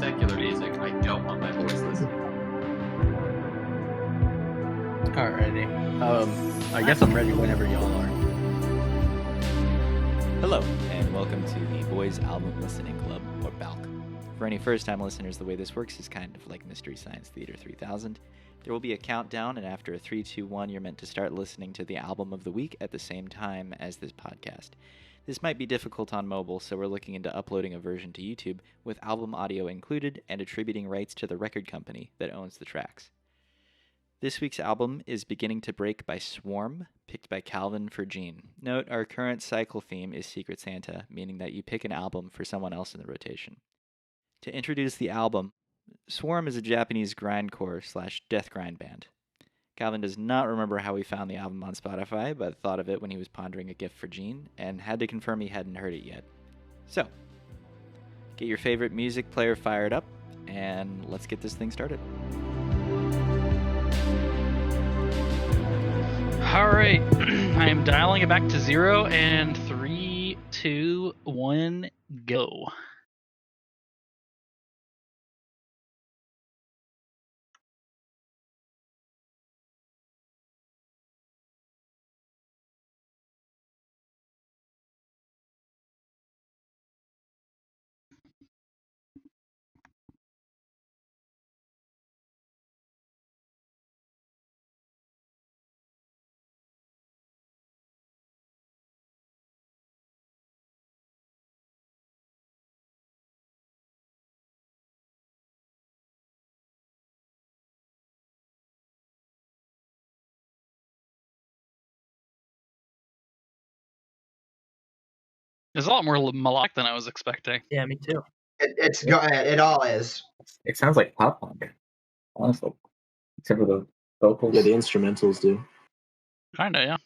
secular music. I don't want my voice listening. Alrighty. I guess I'm ready whenever y'all are. Hello, and welcome to the Boys Album Listening Club, or BALC. For any first-time listeners, the way this works is kind of like Mystery Science Theater 3000. There will be a countdown, and after a 3, 2, 1, you're meant to start listening to the album of the week at the same time as this podcast. This might be difficult on mobile, so we're looking into uploading a version to YouTube with album audio included and attributing rights to the record company that owns the tracks. This week's album is Beginning to Break by Swarrrm, picked by Calvin for Gene. Note, our current cycle theme is Secret Santa, meaning that you pick an album for someone else in the rotation. To introduce the album, Swarrrm is a Japanese grindcore/death grind band. Calvin does not remember how he found the album on Spotify, but thought of it when he was pondering a gift for Gene, and had to confirm he hadn't heard it yet. So, get your favorite music player fired up, and let's get this thing started. Alright, I am dialing it back to 0, and 3, 2, 1, go. It's a lot more melodic than I was expecting. Yeah, me too. It all is. It sounds like pop punk, honestly. Except for the vocals. Yeah, the instrumentals do. Kinda, yeah.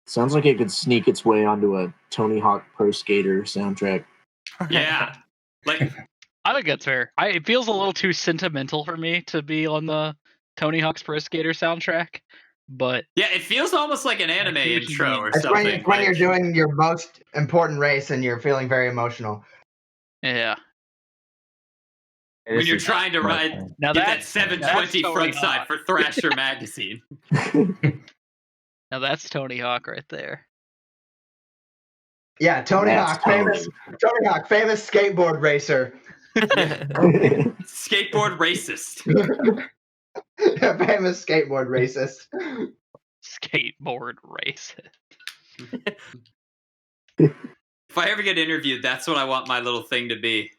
Sounds like it could sneak its way onto a Tony Hawk Pro Skater soundtrack. Yeah. Like, I think that's fair. It feels a little too sentimental for me to be on the Tony Hawk's Pro Skater soundtrack, but... yeah, it feels almost like an anime intro or It's something. when you're doing your most important race and you're feeling very emotional. Yeah. When you're trying to ride Now get that that's 720 Tony front side Hawk. for Thrasher magazine. Now that's Tony Hawk right there. Yeah, Tony That's Hawk, famous skateboard racer. Skateboard racist. Famous skateboard racist. Skateboard race. If I ever get interviewed, that's what I want my little thing to be.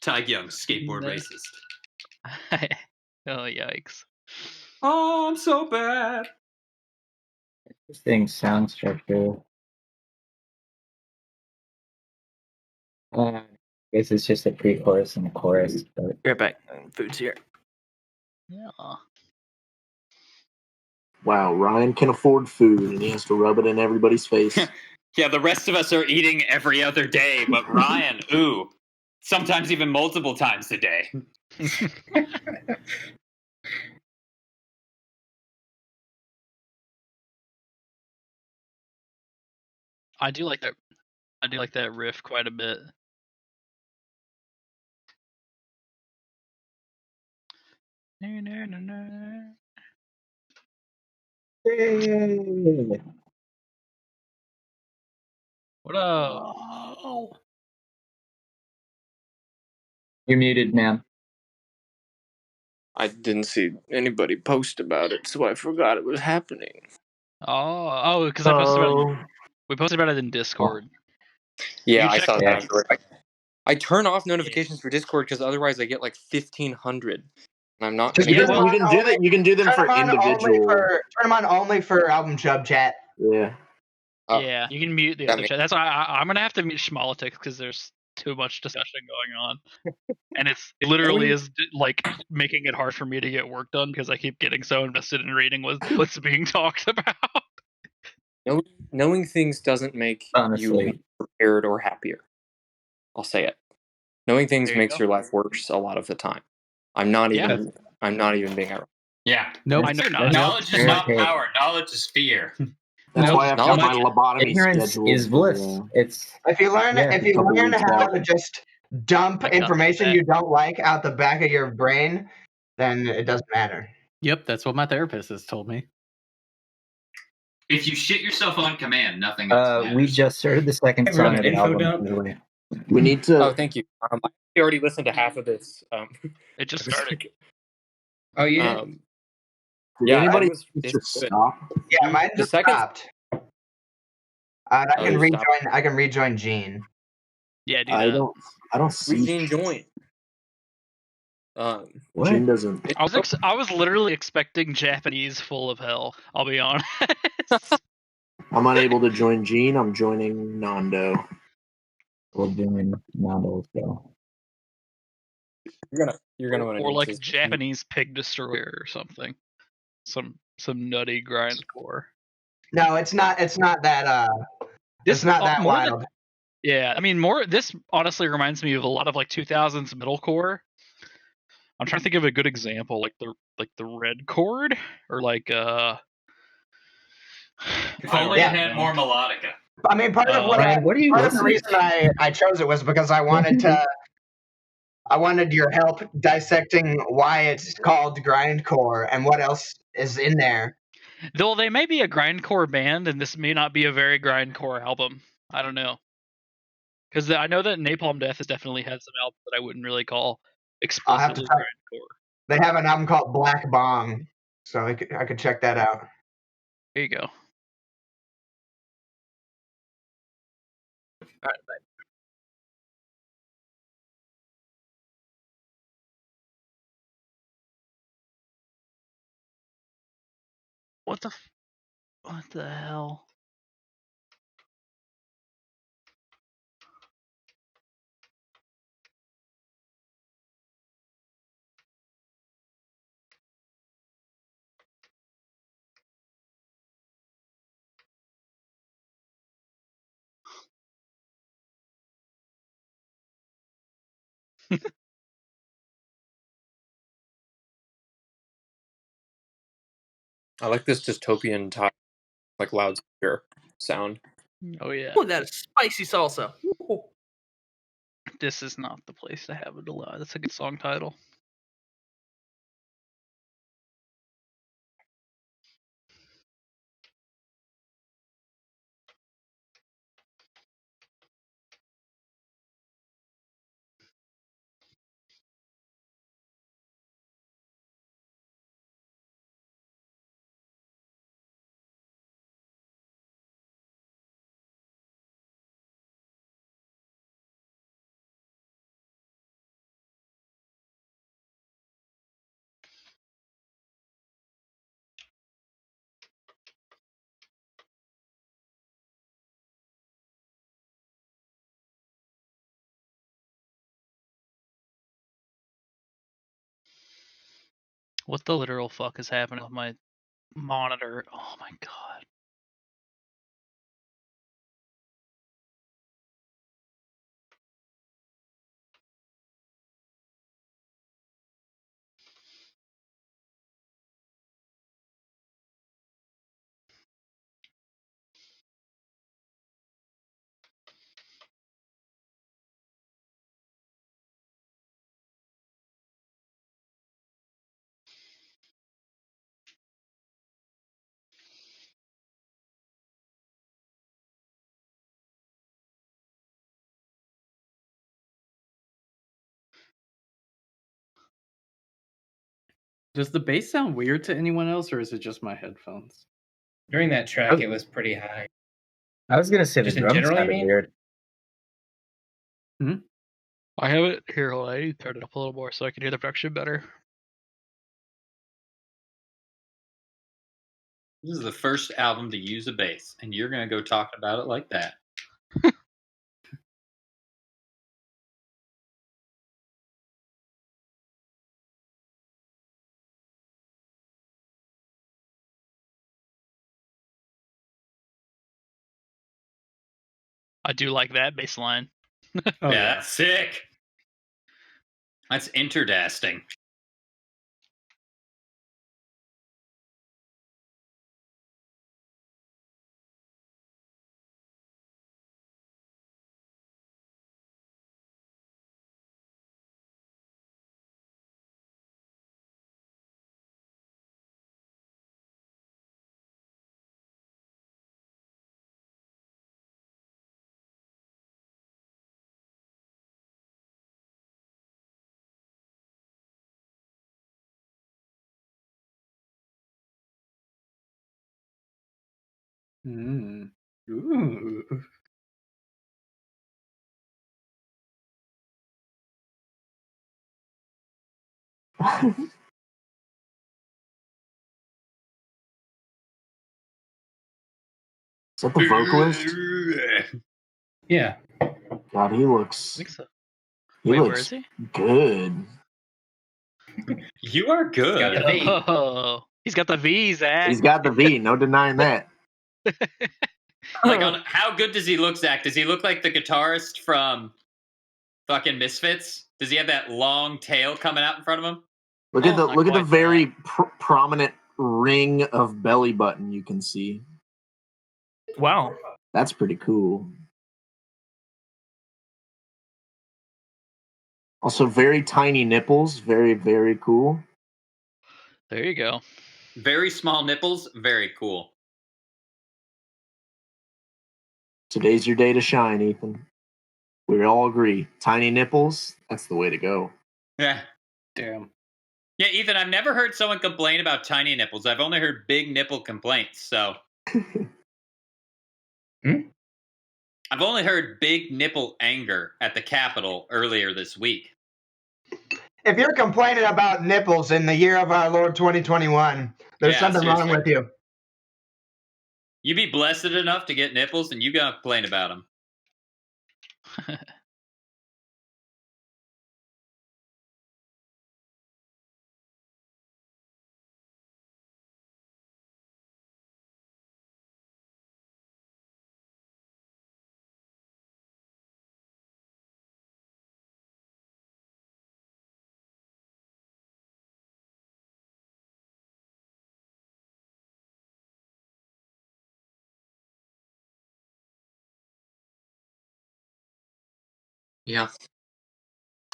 Ty Young, skateboard racist. Oh, yikes. Oh, I'm so bad. Interesting sound structure. I guess it's just a pre-chorus and a chorus. But... Right back. Food's here. Yeah. Wow, Ryan can afford food and he has to rub it in everybody's face. Yeah, the rest of us are eating every other day, but Ryan, ooh, sometimes even multiple times a day. I do like that. I do like that riff quite a bit. What up? You're muted, man. I didn't see anybody post about it, so I forgot it was happening. Oh, because I posted about it. We posted about it in Discord. Yeah, You I checked saw that. that. I turn off notifications for Discord because otherwise I get like 1,500, and I'm not. Just You turn can, them you can on do only- that. You can do them Turn for them on individual. turn them on only for album chub chat. Yeah. Yeah, you can mute the that other makes- chat. That's why I'm gonna have to mute Schmolitics because there's too much discussion going on, and it literally is like making it hard for me to get work done because I keep getting so invested in reading what's being talked about. Knowing things doesn't make Honestly. you prepared or happier. I'll say it. Knowing things There you makes go. your life worse a lot of the time. I'm not Yeah. even being ironic. Yeah. Nope. I know you're not. Knowledge is not Okay. power. Knowledge is fear. That's Nope. why I've got my Knowledge- lobotomy Ignorance scheduled. is bliss. It's If you learn, Yeah, if you couple learn weeks how out. to just dump I got information that. you don't like out the back of your brain, then it doesn't matter. Yep, that's what my therapist has told me. If you shit yourself on command, nothing else matters. we just started the second Hey, song run of the info album. dump. Anyway. We need to. Oh, thank you. I already listened to half of this. It just started. Oh, you did? Um, Did yeah, anybody it was, it's just good. stop? Yeah, mine The just second- stopped. I Oh, can you rejoin. stopped. I can rejoin Gene. Yeah, do I that. don't see. Regine join. What? Gene doesn't. I was literally expecting Japanese full of hell. I'll be honest. I'm unable to join Gene. I'm joining Nando. We're doing Nando's show. You're gonna want to or like Japanese pig destroyer or something. Some nutty grindcore. No, it's not. It's not that. It's not that more than- wild. Yeah, I mean, this honestly reminds me of a lot of like 2000s metalcore. I'm trying to think of a good example, like the Red Chord or like If only it had more melodica. I mean, part of what Ryan, what are you part of the listening reason I chose it was because I wanted to. I wanted your help dissecting why it's called grindcore and what else is in there. Though they may be a grindcore band, and this may not be a very grindcore album. I don't know, because I know that Napalm Death has definitely had some albums that I wouldn't really call I'll have to explicitly check. grindcore. They have an album called Black Bong, so I could check that out. There you go. What the hell? I like this dystopian type, like loudspeaker sound. Oh yeah. Oh, that is spicy salsa. Ooh. This is not the place to have it alive. That's a good song title. What the literal fuck is happening with my monitor? Oh my god. Does the bass sound weird to anyone else, or is it just my headphones? During that track, it was pretty high. I was gonna say Just the in drums general, you sounded mean? weird. I have it here. Hold on, I need to turn it up a little more so I can hear the production better. This is the first album to use a bass, and you're gonna go talk about it like that. I do like that bass line. Oh, Yeah, that's sick. That's interdasting. Mm. Ooh. Is that the vocalist? Yeah. God, he I looks. think so. He Wait, looks where is he? good. You are good. Got the V. Oh, he's got the V, Zach. He's got the V. No denying that. Like, on how good does he look, Zach? Does he look like the guitarist from fucking Misfits? Does he have that long tail coming out in front of him? Look at the not look at the quite very prominent ring of belly button you can see. Wow. That's pretty cool. Also, very tiny nipples. Very, very cool. There you go. Very small nipples. Very cool. Today's your day to shine, Ethan. We all agree. Tiny nipples, that's the way to go. Yeah. Damn. Yeah, Ethan, I've never heard someone complain about tiny nipples. I've only heard big nipple complaints, so. I've only heard big nipple anger at the Capitol earlier this week. If you're complaining about nipples in the year of our Lord 2021, there's Yeah, something wrong seriously. with you. You be blessed enough to get nipples, and you gonna complain about them. Yeah.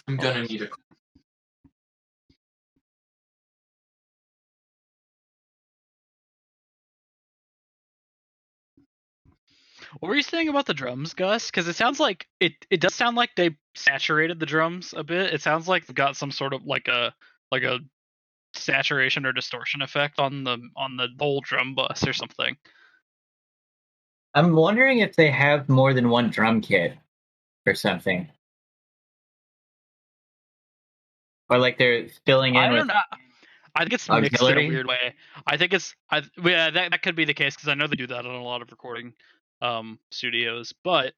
I'm gonna need a. What were you saying about the drums, Gus? Because it sounds like it does sound like they saturated the drums a bit. It sounds like they've got some sort of like a saturation or distortion effect on the whole drum bus or something. I'm wondering if they have more than one drum kit or something. Or like they're filling in I with don't know. I think it's mixed in auxiliary. a weird way. I think it's yeah, that could be the case because I know they do that on a lot of recording studios, but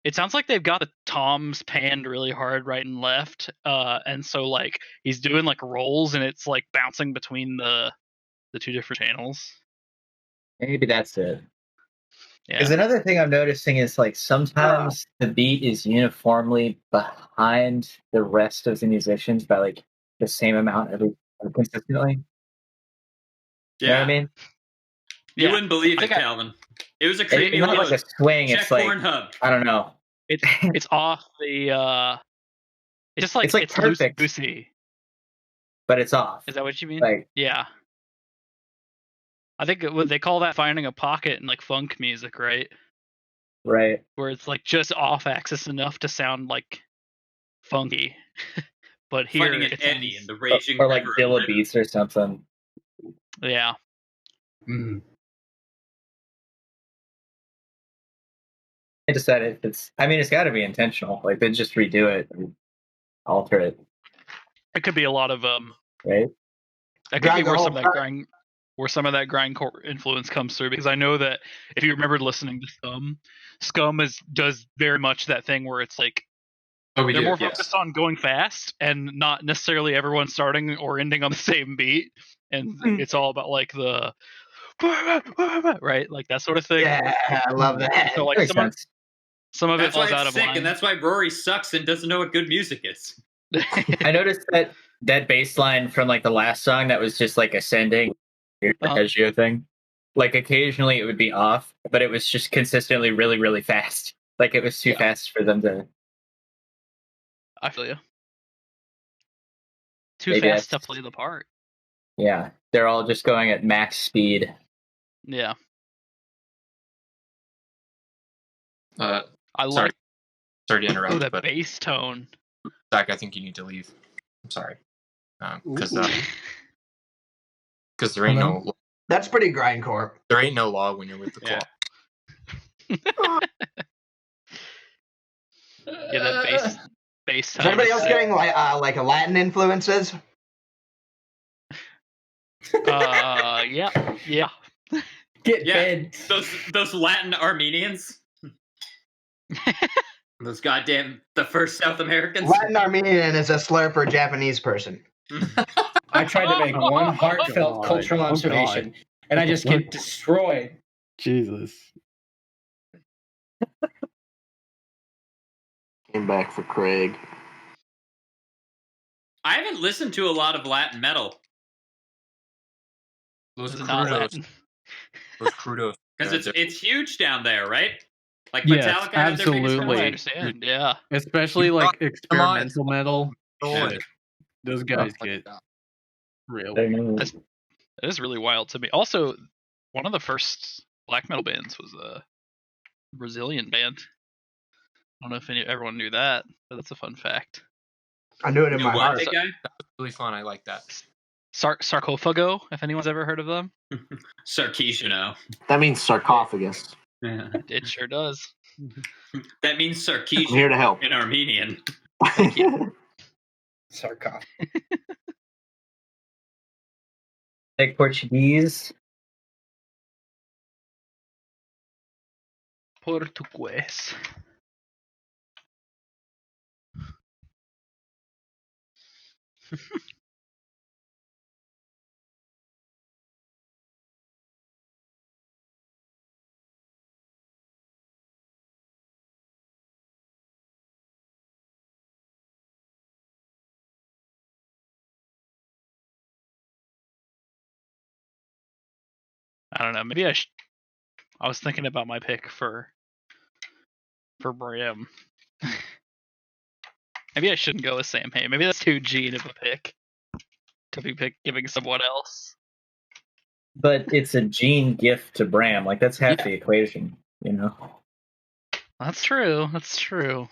it sounds like they've got the toms panned really hard right and left, and so like he's doing like rolls and it's like bouncing between the two different channels. Maybe that's it. Yeah. Because another thing I'm noticing is like sometimes the beat is uniformly behind the rest of the musicians by like the same amount consistently. You know what I mean? You wouldn't believe it, Calvin. It was a creepy It's not load. like a swing. Check It's like Pornhub. I don't know. It's off the. It's just like it's perfect, loosey, but it's off. Is that what you mean? Like yeah. I think they call that finding a pocket in like funk music, right? Right. Where it's like just off axis enough to sound like funky, but here Finding an eddy in the raging or like river. Dilla beats or something. Yeah. I decided it's got to be intentional. Like they just redo it and alter it. It could be a lot of right. That could be where some of that grindcore influence comes through, because I know that if you remember listening to Scum does very much that thing where it's like they're more focused on going fast and not necessarily everyone starting or ending on the same beat, and it's all about like the right, like that sort of thing. Yeah, I love that. So like Some of That's it why falls out it's of sick, line. and that's why Rory sucks and doesn't know what good music is. I noticed that bass line from like the last song that was just like ascending arpeggio thing. Like occasionally it would be off, but it was just consistently really, really fast. Like it was too fast for them to. I feel you. Too Maybe fast to that's- play the part. Yeah, they're all just going at max speed. Yeah. I I sorry, like sorry to interrupt, that but bass tone. Zach, I think you need to leave. I'm sorry, because there ain't no That's pretty grindcore. there ain't no law when you're with the claw. Yeah, that bass tone. Is anybody else sick. getting like a Latin influences? Yeah. Get Yeah, fed. those Latin Armenians. Those goddamn the first South Americans. Latin Armenian is a slur for a Japanese person. I tried to make one heartfelt God. cultural Oh, observation, God. and I What the just get fuck? destroyed. Jesus. Came back for Craig. I haven't listened to a lot of Latin metal Those Is it not crudos, Latin? those crudos. because it's huge down there, right? Like Yes, Metallica had their biggest From what I absolutely. concert. understand, yeah. Especially You like brought them experimental metal. on. Shit. Those guys get real. That is really wild to me. Also, one of the first black metal bands was a Brazilian band. I don't know if everyone knew that, but that's a fun fact. I knew it in You my what, heart. big guy? Really fun. I like that. Sarcophago, if anyone's ever heard of them. Sarkeesiano. That means sarcophagus. Yeah. It sure does. That means I'm here Sarkeesian to help. in Armenian. Sarcophagus. Like Portuguese. Portuguese. I don't know. Maybe I was thinking about my pick for Bram. Maybe I shouldn't go with Sam Hay. Maybe that's too Gene of a pick to be giving someone else. But it's a gene gift to Bram. Like that's half the equation, you know. That's true. That's true.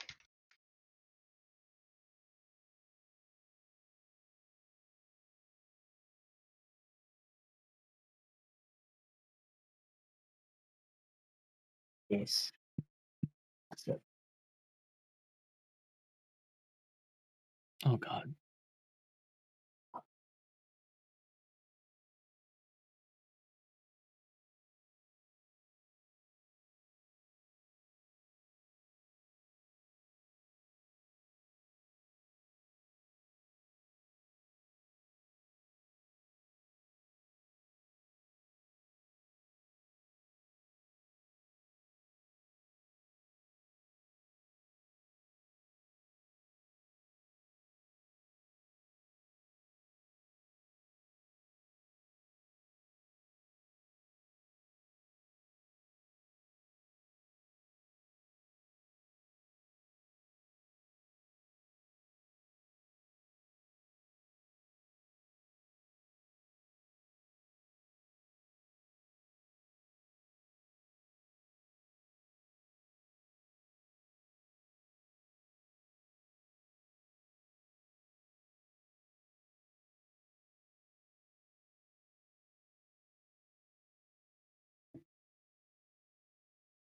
Yes. That's it. Oh God.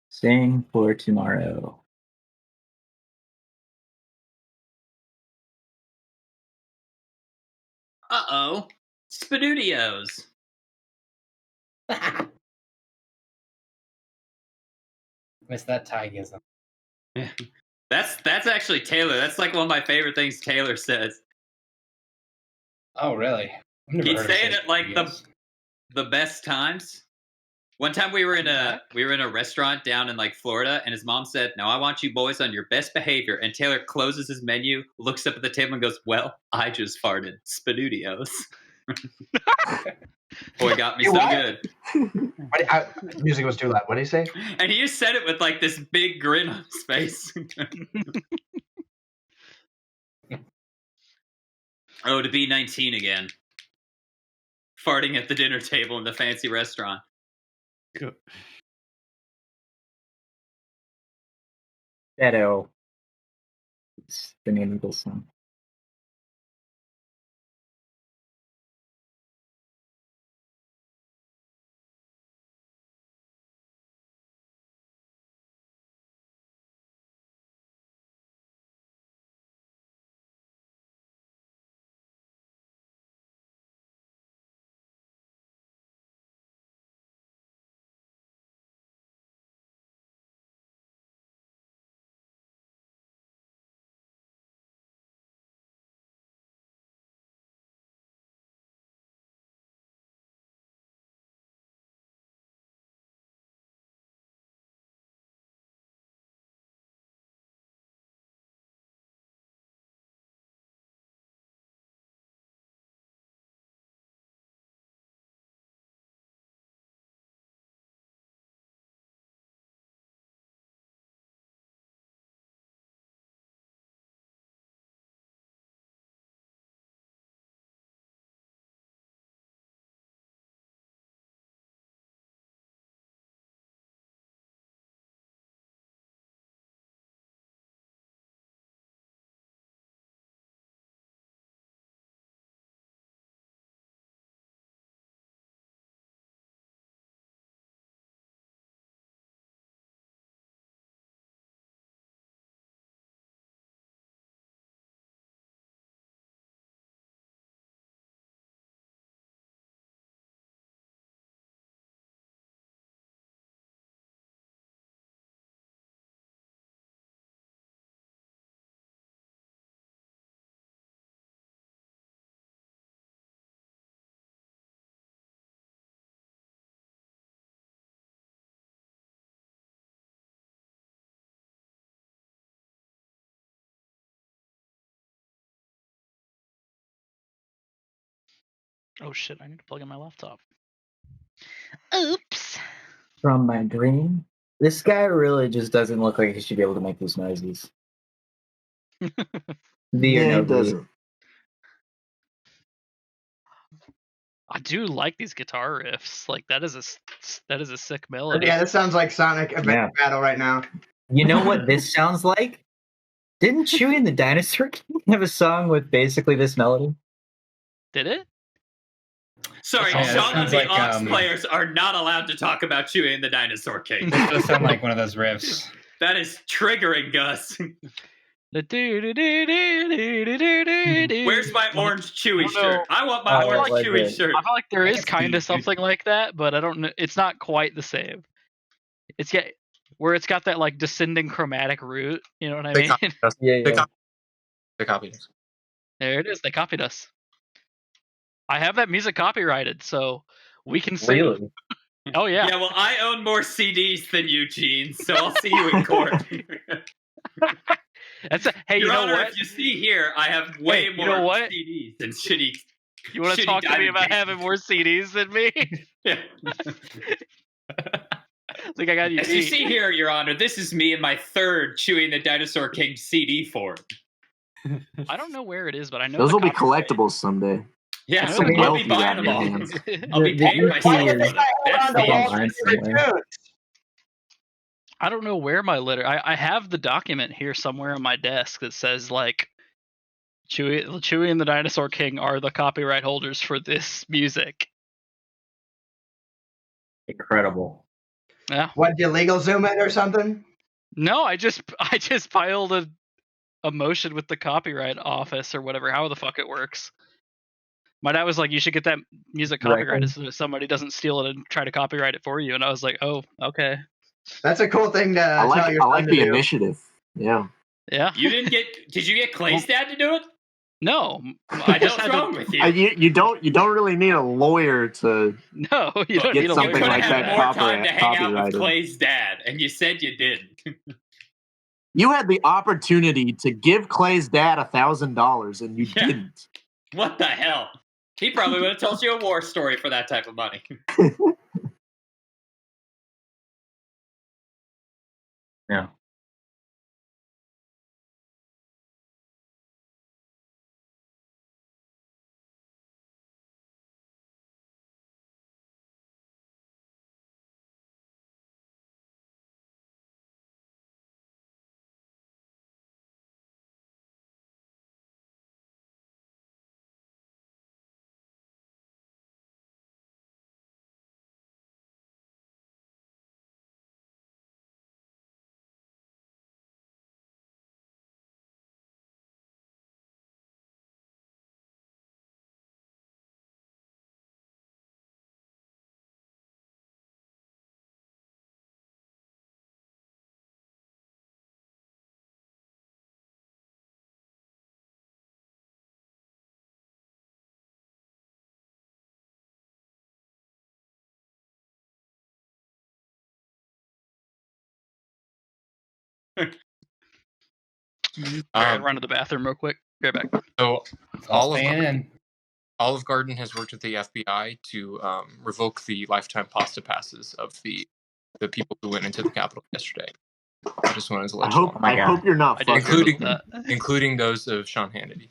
Sing for tomorrow. Uh-oh. Spadudios. Missed that Tigism. Yeah. That's actually Taylor. That's like one of my favorite things Taylor says. Oh, really? I've never He'd heard say him it at like Spadudios. the best times. One time we were in a restaurant down in like Florida, and his mom said, "Now I want you boys on your best behavior." And Taylor closes his menu, looks up at the table, and goes, "Well, I just farted Spanudios." Boy, got me You so what? good. Music was too loud. What did he say? And he just said it with like this big grin on his face. Oh, to be 19 again. Farting at the dinner table in the fancy restaurant. Shadow. It's the name of the song. Oh shit! I need to plug in my laptop. Oops. From my dream. This guy really just doesn't look like he should be able to make these noises. Yeah, it doesn't. I do like these guitar riffs. Like that is a sick melody. Yeah, this sounds like Sonic Adventure Battle right now. You know what this sounds like? Didn't Chewie and the Dinosaur King have a song with basically this melody? Did it? Sorry, Yeah, Sean and sounds the like, Aux players are not allowed to talk about Chewie and the Dinosaur King. This does sound like one of those riffs. That is triggering, Gus. Where's my orange Chewie shirt? I want my orange Chewie shirt. I feel like there is kind of something like that, but I don't know. It's not quite the same. It's where it's got that like descending chromatic root. You know what I mean? They copied us. There it is. They copied us. I have that music copyrighted, so we can sing. Really? Oh yeah. Yeah, well, I own more CDs than you, Gene, so I'll see you in court. Hey, Your you know Honor, what? if you see here, I have way more CDs than shitty. You want to talk to me about having more CDs than me? Yeah. Like I got you. As you see here, Your Honor, this is me in my third Chewie and the Dinosaur King CD form. I don't know where it is, but I know Those will be collectibles someday. Yeah, That's some I'll wealth be you buying got in them your all. hands. I'll be paying myself for them. That's the interest. I don't know where my letter. I have the document here somewhere on my desk that says like Chewie and the Dinosaur King are the copyright holders for this music. Incredible. Yeah. What, did you legal zoom it or something? No, I just filed a motion with the copyright office or whatever, how the fuck it works. My dad was like, you should get that music copyrighted so that somebody doesn't steal it and try to copyright it for you. And I was like, oh, okay. That's a cool thing to I like tell your son the to do. initiative. Yeah. Yeah. Did you get Clay's dad to do it? No, I just What's had wrong to. with you? You don't really need a lawyer to No, you don't Get need a something You could lawyer. have like had that more time to hang out with copyrighted. Clay's dad, and you said you didn't. You had the opportunity to give Clay's dad $1,000 and you Yeah. didn't. What the hell? He probably would have told you a war story for that type of money. Yeah. Run to the bathroom real quick. Be right back. So Staying in. Olive Garden has worked with the FBI to revoke the lifetime pasta passes of the people who went into the Capitol yesterday. I just wanted to let you know. I hope you're not fucking including those of Sean Hannity.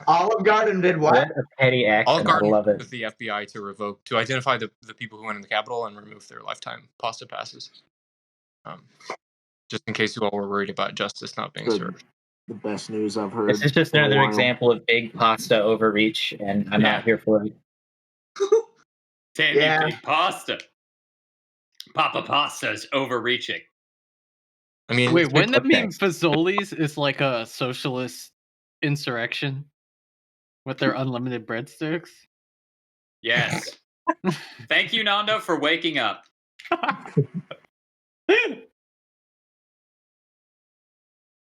Olive Garden did what? What a petty action. Olive Garden I love worked it. with the FBI to identify the people who went in the Capitol and remove their lifetime pasta passes. Just in case you all were worried about justice not being served. The best news I've heard. This is just in a another while. example of big pasta overreach, and I'm not here for it. Damn you, big pasta. Papa Pasta is overreaching. I mean, wait, wouldn't it mean Fazoli's is like a socialist insurrection with their unlimited breadsticks? Yes. Thank you, Nando, for waking up.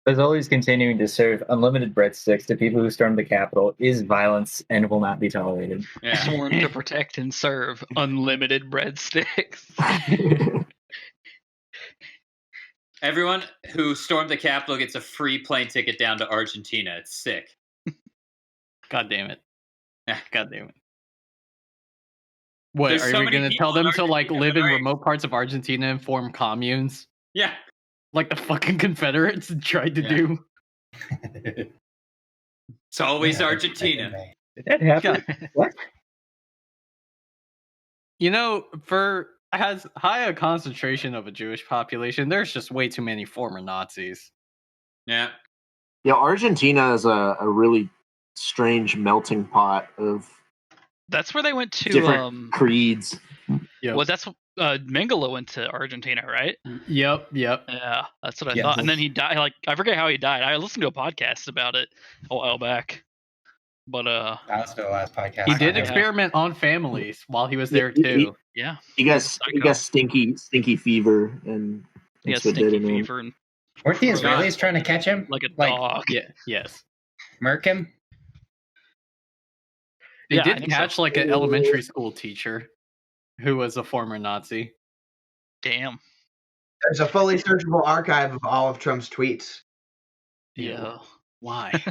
Fazoli's continuing to serve unlimited breadsticks to people who stormed the Capitol is violence and will not be tolerated. Yeah. Sworn to protect and serve unlimited breadsticks. Everyone who stormed the Capitol gets a free plane ticket down to Argentina. It's sick. God damn it. Yeah. God damn it. What, There's are so we many going to people tell in them to like Argentina live that in are- remote parts of Argentina and form communes? Yeah. Like the fucking Confederates tried to do? It's always Argentina. Did that happen? What? You know, for as high a concentration of a Jewish population, there's just way too many former Nazis. Yeah. Yeah, Argentina is a really strange melting pot of That's where they went to. different creeds. Yep. Well, that's Mengele went to Argentina, right? Yep. Yeah, that's what I thought. And then he died. Like, I forget how he died. I listened to a podcast about it a while back. But that was the last podcast. He did experiment on families while he was there too. Yeah. He got stinky fever and He has that's what did stinky him in. fever and Weren't the Israelis trying to catch him? like a dog. Yes. Murk him? They Yeah, I did think catch so. like an elementary school teacher who was a former Nazi. Damn. There's a fully searchable archive of all of Trump's tweets. Yeah. Why?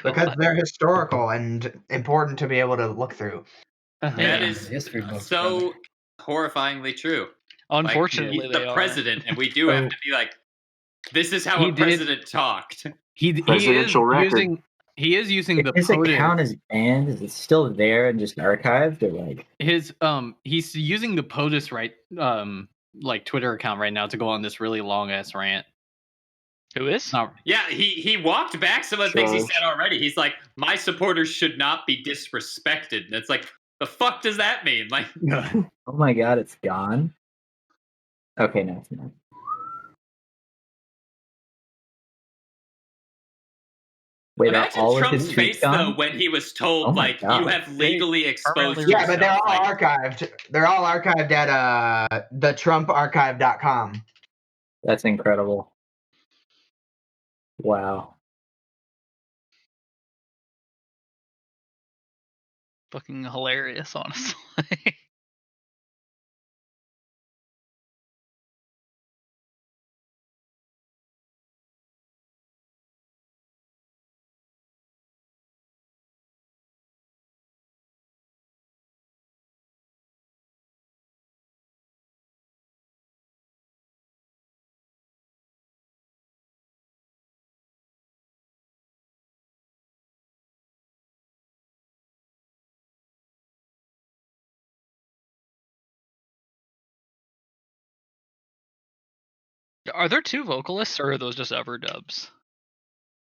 Because they're historical and important to be able to look through. That is so horrifyingly true. Unfortunately, like, he's they the are. president, and we do have to be like, this is how He a did- president talked. Presidential record. He is using the Is his POTUS. account is banned? Is it still there and just archived, or like He's using the POTUS like Twitter account right now to go on this really long ass rant. Who is? Yeah, he walked back some of the things he George. said already. He's like, my supporters should not be disrespected. And it's like, the fuck does that mean? Like, oh my god, it's gone? Okay, no, it's not. Wait, are imagine all of Trump's his tweets face, though, gone? when he was told, Oh my like, God. you have legally exposed Yeah, but they're yourself. all Like, archived. They're all archived at thetrumparchive.com. That's incredible. Wow. fucking hilarious, honestly. Are there two vocalists, or are those just overdubs?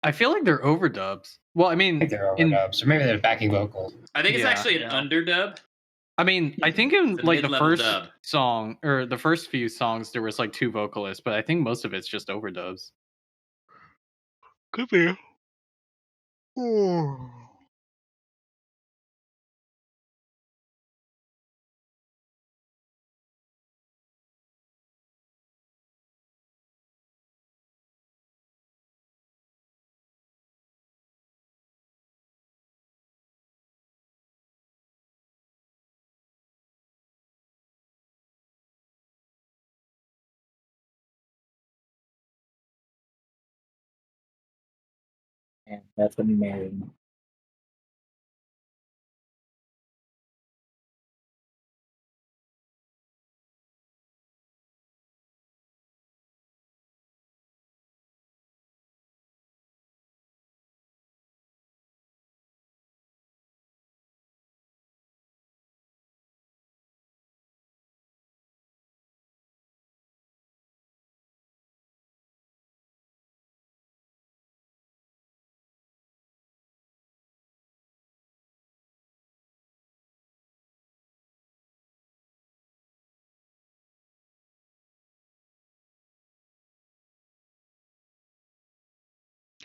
I feel like they're overdubs. Well, I mean, I think they're overdubs, or maybe they're backing vocals. I think it's Yeah. actually an underdub. I mean, I think in It's a like the mid-level first dub. song or the first few songs there was like two vocalists, but I think most of it's just overdubs. Could be. And that's when he married me.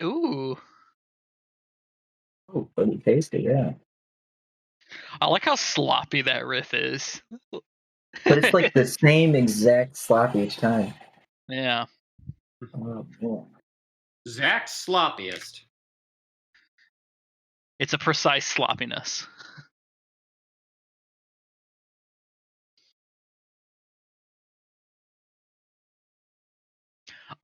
Ooh. Oh, pretty tasty, yeah. I like how sloppy that riff is. But it's like the same exact slop each time. Yeah. Oh, yeah. Zach's sloppiest. It's a precise sloppiness.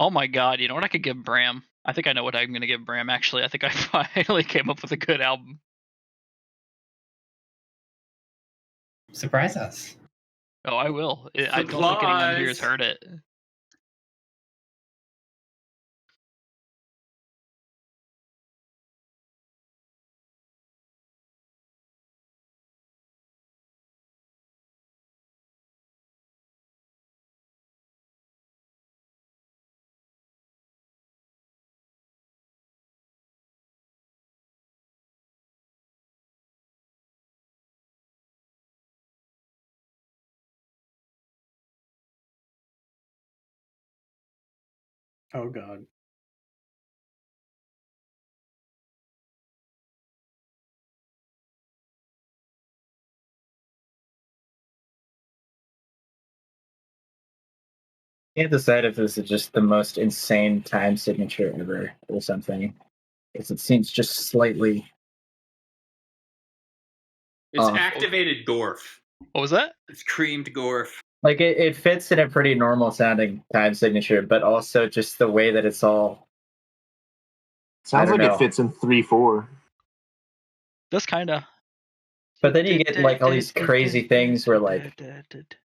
Oh my god, you know what I could give Bram? I think I know what I'm going to give Bram, actually. I think I finally came up with a good album. Surprise us. Oh, I will. I don't think anyone here has heard it. Oh god. Can't decide if this is just the most insane time signature ever or something. Because it seems just slightly. It's activated Gorf. What was that? It's creamed Gorf. Like it fits in a pretty normal sounding time signature, but also just the way that it's all. Sounds like know. it fits in 3/4. That's kind of. But then you get like all these crazy things where like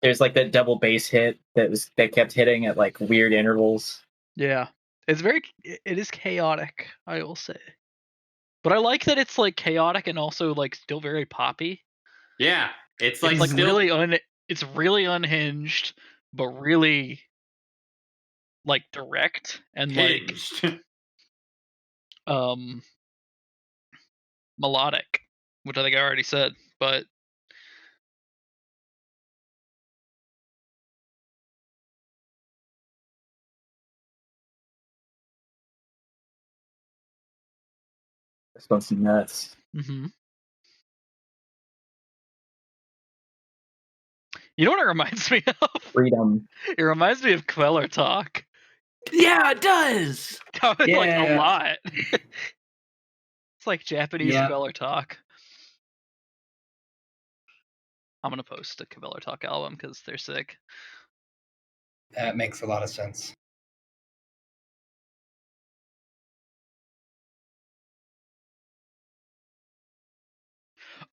there's like that double bass hit that kept hitting at like weird intervals. Yeah. It is chaotic, I will say. But I like that it's like chaotic and also like still very poppy. Yeah. It's like still it's really unhinged, but really like direct and hinged. like melodic, which I think I already said, but This one's nuts. mm-hmm. You know what it reminds me of? Freedom. It reminds me of Queller Talk. Yeah, it does. Like a Yeah. lot. It's like Japanese Yeah. Queller Talk. I'm gonna post a Caveller Talk album because they're sick. That makes a lot of sense.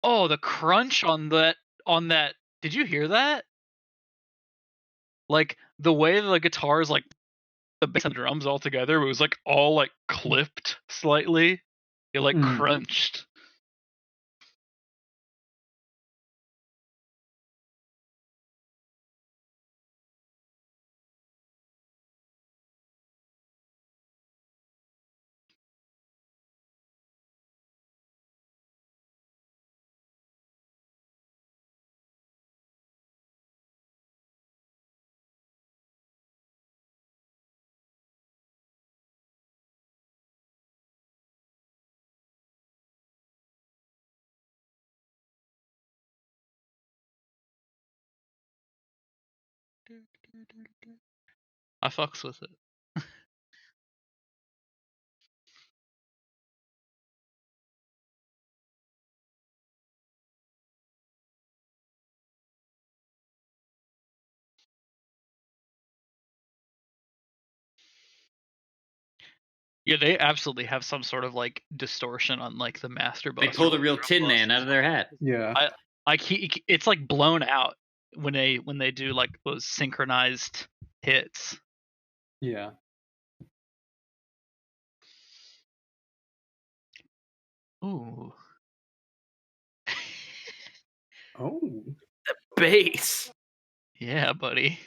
Oh, the crunch on that. Did you hear that? Like the way the guitars, like the bass and drums all together, it was like all like clipped slightly. It like crunched. I fucks with it. Yeah, they absolutely have some sort of like distortion on like the master bus. They pulled a real Tin Man out of their hat. Yeah. It's like blown out when they do like those synchronized hits. Yeah. Ooh. Oh. The bass. Yeah, buddy.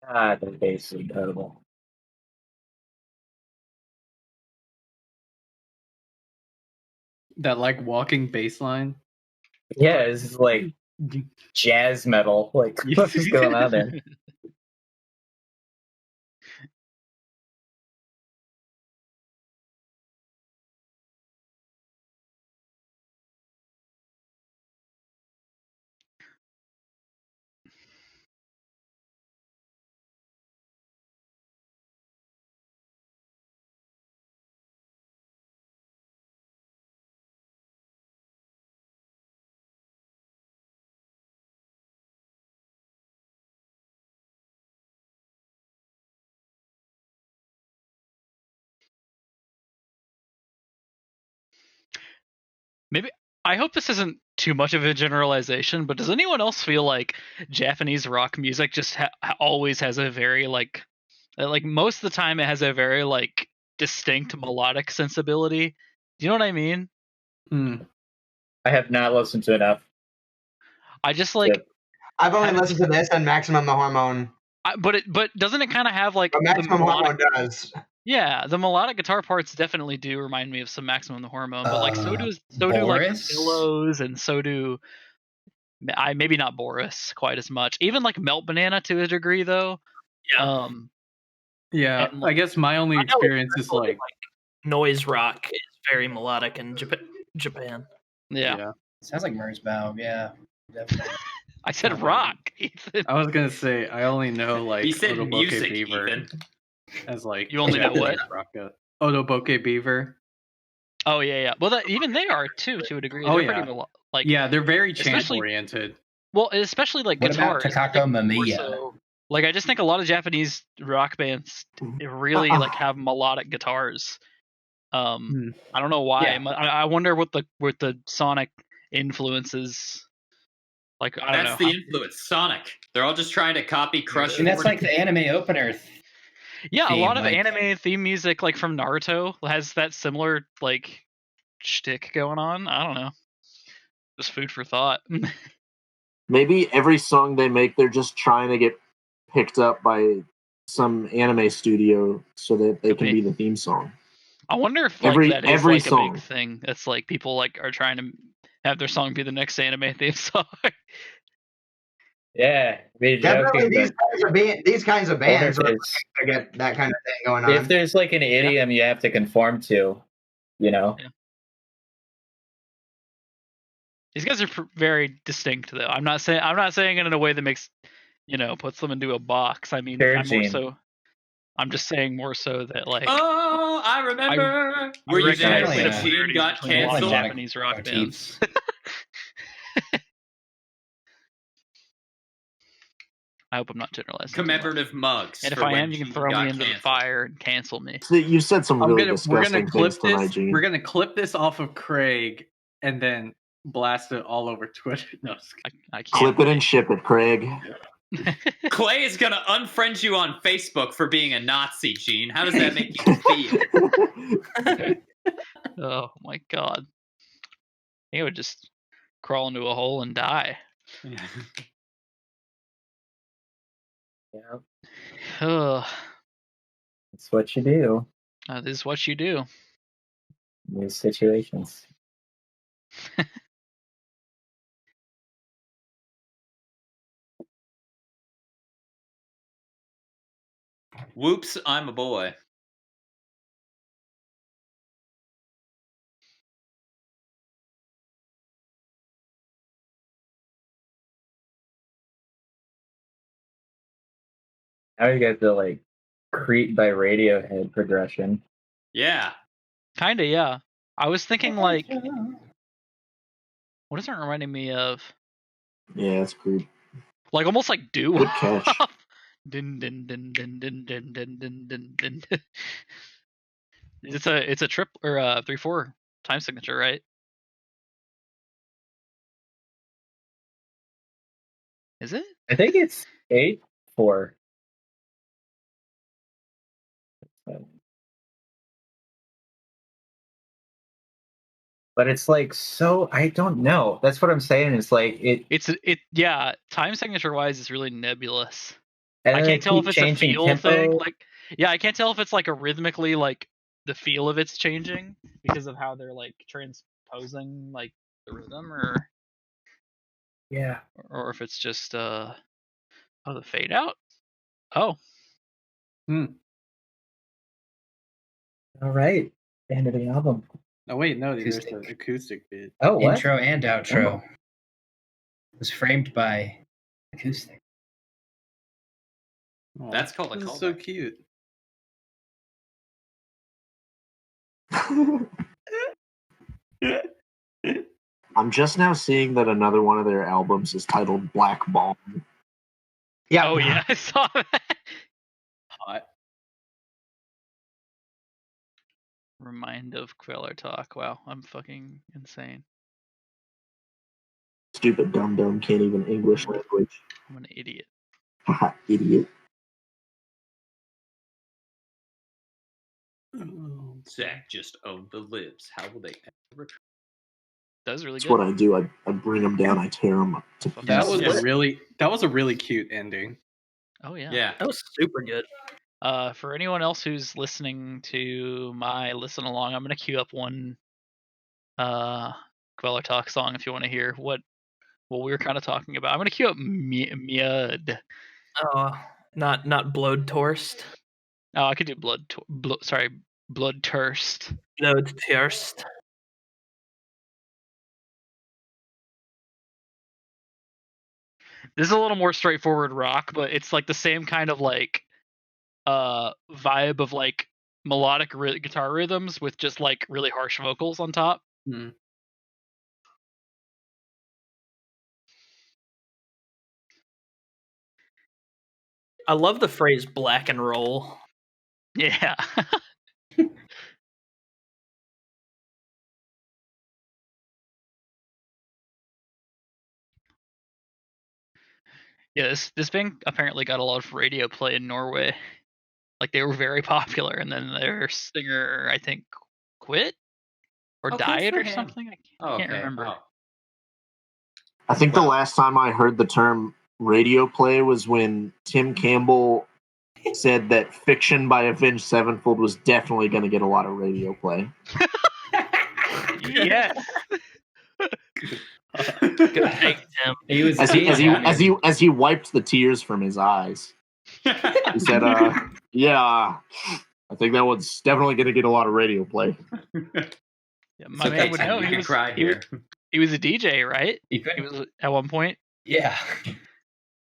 God, the bass is incredible. That like walking bass line. Yeah, it's like jazz metal. Like, what is going on there? Maybe I hope this isn't too much of a generalization, but does anyone else feel like Japanese rock music just always has a very like most of the time it has a very like distinct melodic sensibility? Do you know what I mean? I have not listened to enough. I just like I've only listened to this and Maximum the Hormone. but doesn't it kind of have like But Maximum Hormone does. Yeah, the melodic guitar parts definitely do remind me of some Maximum the Hormone, but like so do like Billows, and so do maybe not Boris quite as much. Even like Melt Banana to a degree though. Yeah. Yeah, and, I guess my only experience is like noise rock is very melodic in Japan. Yeah. Sounds like Merzbow. Yeah, definitely. I said rock, Ethan. I was gonna say I only know like He said Otoboke music, Beaver Ethan. as like You only know what? Otoboke Beaver. Oh yeah. Well, even they are too to a degree. Oh, They're yeah. pretty like Yeah, they're very chant especially- oriented. well, especially like What about guitars. Takako Mamiya? So, like I just think a lot of Japanese rock bands really like have melodic guitars. I don't know why. Yeah. I wonder what the sonic influences. Like I don't know. That's the influence. Sonic. They're all just trying to copy Crush. And that's like the anime opener. Yeah, a theme, lot of like- anime theme music, like from Naruto, has that similar like shtick going on. I don't know. Just food for thought. Maybe every song they make, they're just trying to get picked up by some anime studio so that they can be the theme song. I wonder if like Every- that is every like a song. big thing. That's like people like are trying to have their song be the next anime theme song. Yeah, be Definitely, joking, but these kinds of bands if are it's- to get that kind of thing going on. if there's like an idiom you have to conform to, you know. Yeah. These guys are very distinct, though. I'm not saying it in a way that makes, puts them into a box. I mean, Sure, I'm more Gene. so. I'm just saying more so that like. Oh, I remember. Were you there recognize when the Gene got between a lot of canceled? Japanese rock bands. I hope I'm not generalizing. too much. Commemorative mugs. And if for I when am, you can Gene throw got me into the canceled. fire and cancel me. So you said some really we're disgusting gonna clip things tonight, this. Gene. We're gonna clip this off of Craig and then blast it all over Twitter. No, I can't. Clip it and ship it, Craig. Clay is gonna unfriend you on Facebook for being a Nazi, Gene. How does that make you feel? Oh my god. He would just crawl into a hole and die. Yeah, Ugh. that's what you do This is what you do. in these situations. Whoops, I'm a boy. How you get the like Creep by Radiohead progression? Yeah. Kinda, yeah. I was thinking like, what is it reminding me of? Yeah, it's creep. Like almost like doo. Good catch. Din din din din din din din din din din. It's a trip or a 3/4 time signature, right? Is it? I think it's 8/4. But it's like so I don't know. That's what I'm saying. It's like Yeah. Time signature wise, it's really nebulous. and I then they can't tell if keep it's a changing feel tempo. thing. Like, yeah, I can't tell if it's like a rhythmically like the feel of it's changing because of how they're like transposing like the rhythm, or Yeah. if it's just the fade out. Oh, All right. End of the album. Oh wait, no, there's Acoustic. an acoustic bit. Oh, what? Intro and outro Oh. was framed by acoustic. Oh, That's called a this is callback. so cute. I'm just now seeing that another one of their albums is titled Black Ball. Yeah. oh yeah, I saw that. Hot. Remind of Queller Talk. Wow, I'm fucking insane. Stupid dum-dum can't even English language. I'm an idiot. Haha, idiot. Zach just owned the libs. How will they ever? That was really That's good. what I do. I bring them down. I tear them up to pieces. That was Yeah. a really cute ending. Oh yeah. Yeah. That was super good. For anyone else who's listening to my listen along, I'm gonna queue up one Queller Talk song if you want to hear what we were kind of talking about. I'm gonna queue up Miad. Oh, not Blood Torst. Oh, I could do Blood Turst. Blood Torst. This is a little more straightforward rock, but it's like the same kind of like vibe of like melodic guitar rhythms with just like really harsh vocals on top. I love the phrase black and roll. Yeah. Yeah, this band apparently got a lot of radio play in Norway. Like they were very popular, and then their singer, I think, quit or Oh, good died for or him. something. I Oh, can't okay. remember. Oh. I think the last time I heard the term radio play was when Tim Campbell said that Fiction by Avenged Sevenfold was definitely going to get a lot of radio play. Yes. Good take, Tim. He was As he wiped the tears from his eyes. He said, yeah, I think that one's definitely going to get a lot of radio play. Yeah, my man would know. He was a DJ, right? He was at one point. Yeah.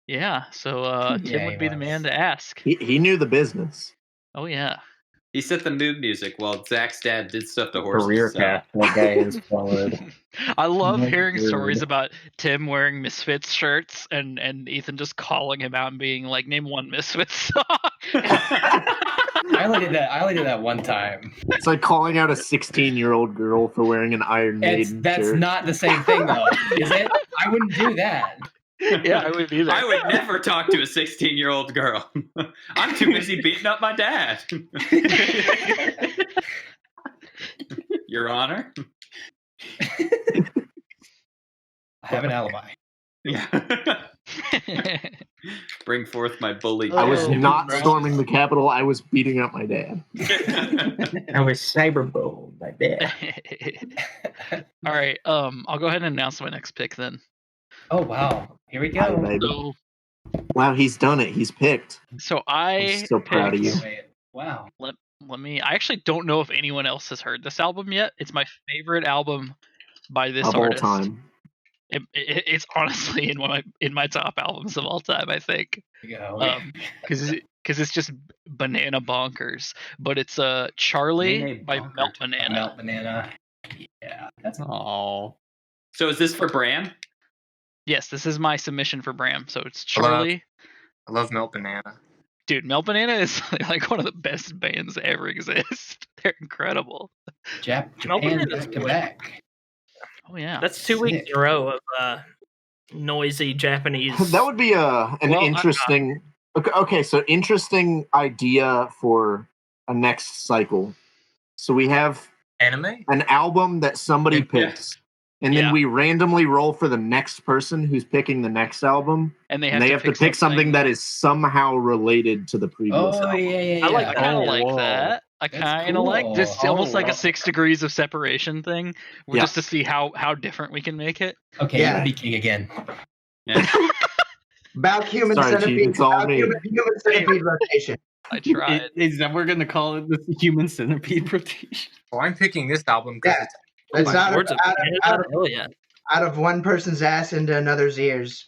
Yeah, so Tim would be the man to ask. He knew the business. Oh, yeah. He set the mood music while Zach's dad did stuff to horses. Career path. That guy is forward. I love hearing stories about Tim wearing Misfits shirts and Ethan just calling him out and being like, name one Misfits song. I only did that one time. It's like calling out a 16-year-old girl for wearing an Iron Maiden That's shirt. not the same thing, though, is it? I wouldn't do that. Yeah, I wouldn't either. I would never talk to a 16-year-old girl. I'm too busy beating up my dad. Your Honor? I have an alibi. Yeah. Bring forth my bully. I was not storming the Capitol. I was beating up my dad. I was cyberbullied my dad. All right, I'll go ahead and announce my next pick then. Oh, wow. Here we Hi, go. baby. Wow, he's done it. He's picked. So I'm so proud of you. Wow. Let me. I actually don't know if anyone else has heard this album yet. It's my favorite album by this Of all artist. time. It's honestly in my top albums of all time. I think. Because it's just banana bonkers. But it's Charlie by Melt Banana. Melt Banana. Yeah. That's all. So is this for Bram? Yes, this is my submission for Bram. So it's Charlie. I love Melt Banana. Dude, Melt Banana is like one of the best bands that ever exist. They're incredible. Japan back to back. Oh yeah, That's 2 weeks in a row of noisy Japanese. That would be an interesting. Okay, so interesting idea for a next cycle. So we have anime, an album that somebody picks, and then we randomly roll for the next person who's picking the next album, and they have to pick something that is somehow related to the previous. Oh album. yeah. I kind of like that. I kind of like this, almost like a 6 degrees of separation thing, just to see how different we can make it. Okay, you're gonna be king again. Yeah. About human Sorry, centipede. Chief, it's all About me. human centipede rotation. I tried. Is that we're gonna call it the human centipede rotation? Well, I'm picking this album because It's out Words of of hell yeah. one person's ass into another's ears.